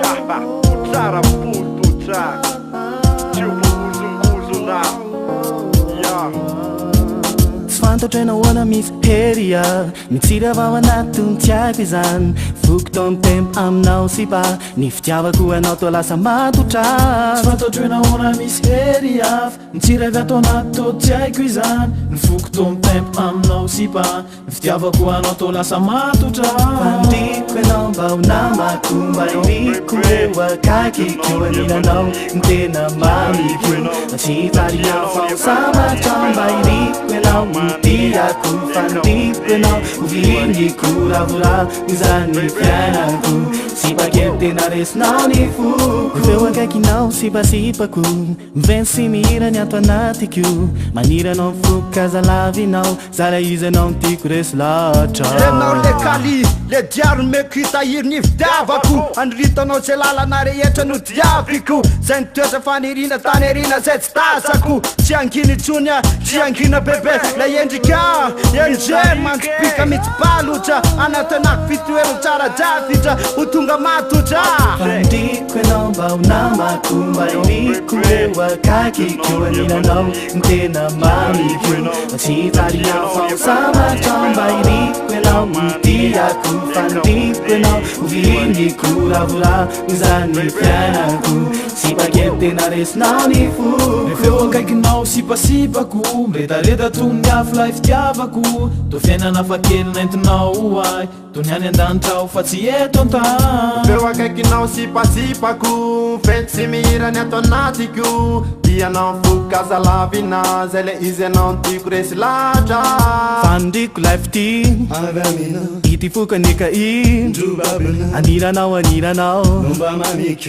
Yaba, Putsara Putsa, Chupuzunguzuna, yeah. Fantatrena hoana misy heria mitsira vao anatiny tiako izany fokotaony tempo aminao sy ba ny fitiavako anao toa lasa matotra fantatrena hoana misy heria mitsira avy ato anaty to tiako izany ny fokotaony tempo aminao sy ba ny fitiavako anao toa lasa matotra fandiko ianao mba ho namako mba iriko eo akaikiko aninanao ny tena mamiko tsy tariao fa ho samatra mba iriko ianao tiako fandiko ianao hoviniko ravoravo izany fiainako sipakely tena resinao ny foko feo akaikinao sipasipako miveny sy mihira ny ato anatiko maniranao foko kazalavinao zara izy anao mitiako resy latra enao le kali le diaro meko hitahiry ny fitiavako andritanao tsy lalana rehetra no diaviko zay nitoetra fanirina tany arina zay tsy tasako tsy anginy tsonya tsy angina bebe la endrika enje mantsopika mitsipalotra anatanako fitoero tsara jafitra ho tonga matotra fandiko ianao mba ho namako mba iriko eo akaikiko aninanao ny tena mamiko tsy tariao fa ho samatra mba iriko ianao mitiako fandiko ianao hoviniko ravoravo izany fiainako sipakely tena resinao ny foko feo akaikinao sipasipako miretareta tony ny afilay fitiavako to fiainana fa kely naentinao ay to ny any an-danitrao fa tsy eto an-tany feo akaikinao sipasipako fety sy mihira ny ato anatiko ianao fokazalavina zay le izy anao ntiako resy latra fandiko life ty ity fokanika i aniranao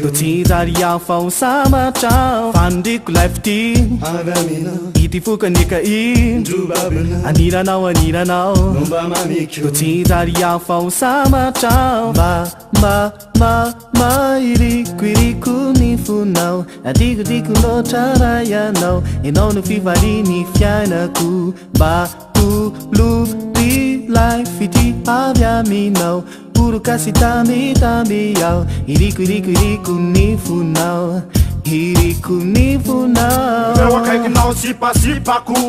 to tsy tariao fa ho samatra fandiko life ty ity fokanika i aniranao to tsy tariao fa ho samatra iriko ny fonao adikodiko loatra raha ianao ianao no fivariny fiainako mba tolopy life ity avy aminao poroka sy tamitamby ao iriko ny fonao iriko ny fonao feo akaikinao sipasipako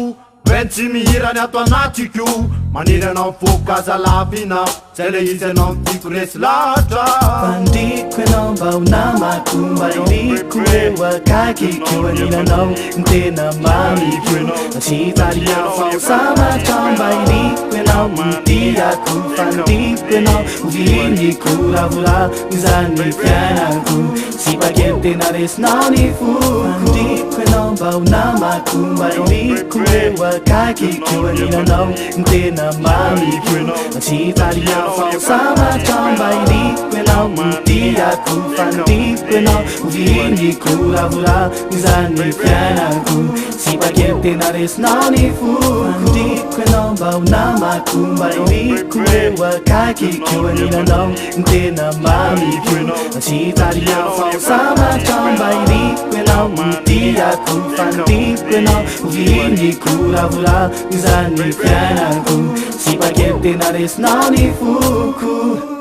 veny tsy mihirany ato anatiko maniry anao fokazalavina zay le izy anao mitiako resy latra fandiko ianao mba ho namako mba iriko eo akaikiko aninanao ny tena mamiko tsy tariao fa ho samatra mba iriko ianao mitiako fandiko ianao hoviniko ravoravo izany fiainako sipakely tena resinao ny foko fandiko ianao mba ho namako mba iriko eo akaikiko aninanao ny tena mamiko tsy tariao fa ho samatra mba iriko ianao mitiako fandiko ianao hoviniko ravoravo izany fiainako sipakely tena resinao ny foko fandiko ianao mba ho namako mba iriko eo akaikiko aninanao ny tena mamiko tsy tariao fa ho samatra mba iriko ianao mitiako fandiko ianao hoviniko ravoravo izany fiainako sipakely tena resinao ny foko